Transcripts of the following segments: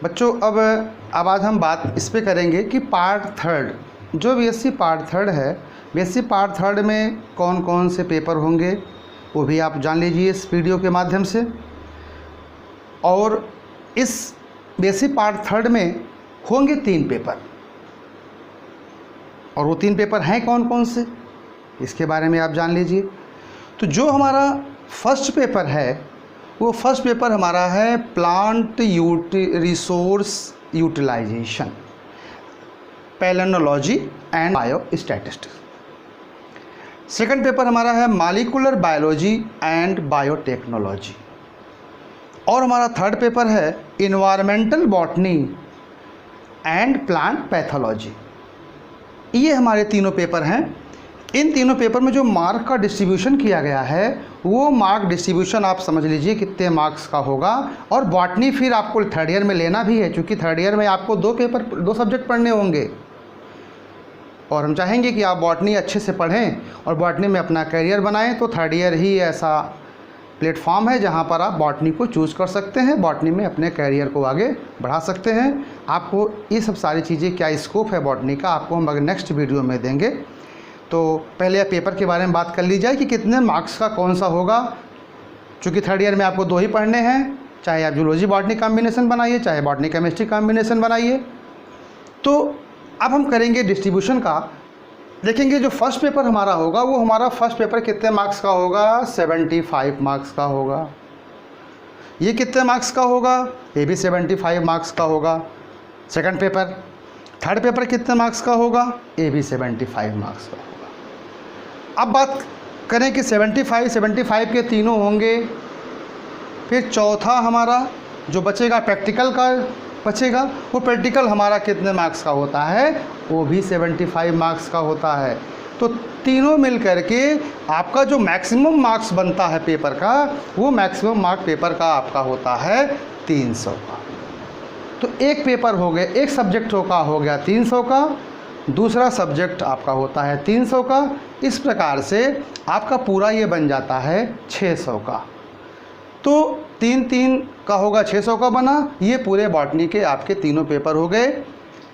बच्चों अब आज हम बात इस पे करेंगे कि पार्ट थर्ड, जो बीएससी पार्ट थर्ड है, बीएससी पार्ट थर्ड में कौन कौन से पेपर होंगे वो भी आप जान लीजिए इस वीडियो के माध्यम से। और इस बीएससी पार्ट थर्ड में होंगे 3 पेपर, और वो 3 पेपर हैं कौन कौन से, इसके बारे में आप जान लीजिए। तो जो हमारा फर्स्ट पेपर है, वो फर्स्ट पेपर हमारा है plant resource utilisation, palynology and biostatistics. Second paper हमारा है मॉलिक्यूलर बायोलॉजी एंड बायोटेक्नोलॉजी। और हमारा थर्ड पेपर है environmental botany and plant pathology. ये हमारे तीनों पेपर हैं। इन तीनों पेपर में जो मार्क का डिस्ट्रीब्यूशन किया गया है, वो मार्क डिस्ट्रीब्यूशन आप समझ लीजिए कितने मार्क्स का होगा। और बॉटनी फिर आपको थर्ड ईयर में लेना भी है, क्योंकि थर्ड ईयर में आपको 2 सब्जेक्ट पढ़ने होंगे, और हम चाहेंगे कि आप बॉटनी अच्छे से पढ़ें और बॉटनी में अपना करियर बनाएं। तो थर्ड ईयर ही ऐसा प्लेटफॉर्म है जहां पर आप बॉटनी को चूज़ कर सकते हैं, बॉटनी में अपने करियर को आगे बढ़ा सकते हैं। आपको ये सब सारी चीज़ें, क्या स्कोप है बॉटनी का, आपको हम अगर नेक्स्ट वीडियो में देंगे। तो पहले पेपर के बारे में बात कर ली जाए कि कितने मार्क्स का कौन सा होगा। चूँकि थर्ड ईयर में आपको 2 ही पढ़ने हैं, चाहे आप जूलॉजी बॉटनी कॉम्बिनेशन बनाइए, चाहे बॉटनी केमिस्ट्री कॉम्बिनेशन बनाइए। तो अब हम करेंगे डिस्ट्रीब्यूशन का। देखेंगे जो फर्स्ट पेपर हमारा होगा, वो हमारा फर्स्ट पेपर कितने मार्क्स का होगा, 75 मार्क्स का होगा। ये कितने मार्क्स का होगा, ये भी 75 मार्क्स का होगा। सेकंड पेपर, थर्ड पेपर कितने मार्क्स का होगा, ये भी 75 मार्क्स का होगा। अब बात करें कि 75 के तीनों होंगे। फिर चौथा हमारा जो बचेगा प्रैक्टिकल का बचेगा, वो प्रैक्टिकल हमारा कितने मार्क्स का होता है, वो भी 75 मार्क्स का होता है। तो तीनों मिल करके आपका जो मैक्सिमम मार्क्स बनता है पेपर का, वो मैक्सिमम मार्क पेपर का आपका होता है 300 का। तो एक पेपर हो गया, एक सब्जेक्ट का हो गया 300 का, दूसरा सब्जेक्ट आपका होता है 300 का। इस प्रकार से आपका पूरा ये बन जाता है 600 का। तो 3 का होगा 600 का बना। ये पूरे बॉटनी के आपके तीनों पेपर हो गए,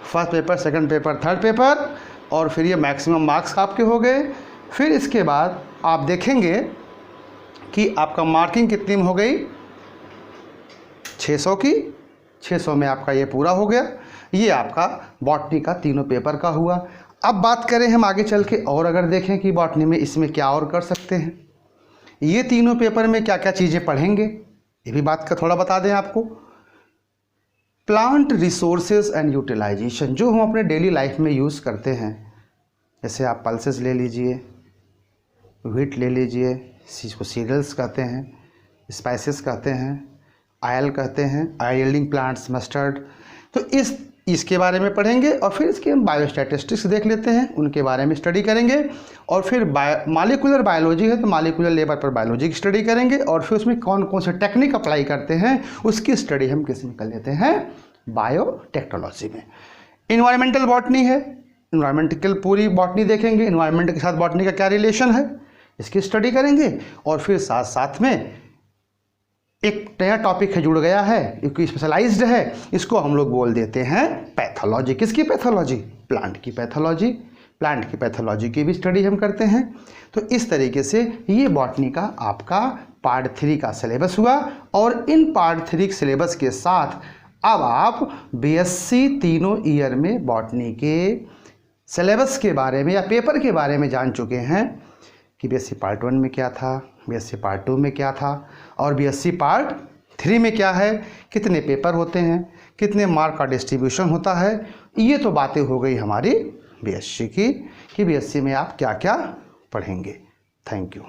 first paper, second paper, third paper, और फिर ये मैक्सिमम मार्क्स आपके हो गए। फिर इसके बाद आप देखेंगे कि आपका मार्किंग कितनी हो गई, 600 की। 600 में आपका ये पूरा हो गया। ये आपका बॉटनी का तीनों पेपर का हुआ। अब बात करें हम आगे चल के, और अगर देखें कि बॉटनी में इसमें क्या और कर सकते हैं, ये तीनों पेपर में क्या क्या चीज़ें पढ़ेंगे, ये भी बात का थोड़ा बता दें आपको। प्लांट रिसोर्सेज एंड यूटिलाइजेशन, जो हम अपने डेली लाइफ में यूज़ करते हैं, जैसे आप पल्सेस ले लीजिए, व्हीट ले लीजिए, इसको सीरियल्स कहते हैं, स्पाइसेस कहते हैं, ऑयल कहते हैं, ऑयल यील्डिंग प्लांट्स, मस्टर्ड। तो इसके बारे में पढ़ेंगे। और फिर इसके हम बायोस्टैटिस्टिक्स देख लेते हैं, उनके बारे में स्टडी करेंगे। और फिर मॉलिक्यूलर बायोलॉजी है तो मॉलिक्यूलर लेवल पर बायोलॉजी की स्टडी करेंगे। और फिर उसमें कौन कौन से टेक्निक अप्लाई करते हैं, उसकी स्टडी हम किस में कर लेते हैं, बायोटेक्नोलॉजी में। इन्वायरमेंटल बॉटनी है, इन्वायरमेंटल पूरी बॉटनी देखेंगे, इन्वायरमेंट के साथ बॉटनी का क्या रिलेशन है, इसकी स्टडी करेंगे। और फिर साथ साथ में एक नया टॉपिक है, जुड़ गया है, क्योंकि स्पेशलाइज्ड है, इसको हम लोग बोल देते हैं पैथोलॉजी। किसकी पैथोलॉजी, प्लांट की पैथोलॉजी। प्लांट की पैथोलॉजी की भी स्टडी हम करते हैं। तो इस तरीके से ये बॉटनी का आपका पार्ट 3 का सिलेबस हुआ। और इन पार्ट 3 सिलेबस के साथ अब आप बीएससी तीनों ईयर में बॉटनी के सिलेबस के बारे में या पेपर के बारे में जान चुके हैं कि बीएससी पार्ट 1 में क्या था, बीएससी पार्ट 2 में क्या था, और बीएससी पार्ट 3 में क्या है, कितने पेपर होते हैं, कितने मार्क का डिस्ट्रीब्यूशन होता है। ये तो बातें हो गई हमारी बीएससी की, कि बीएससी में आप क्या क्या पढ़ेंगे। Thank you.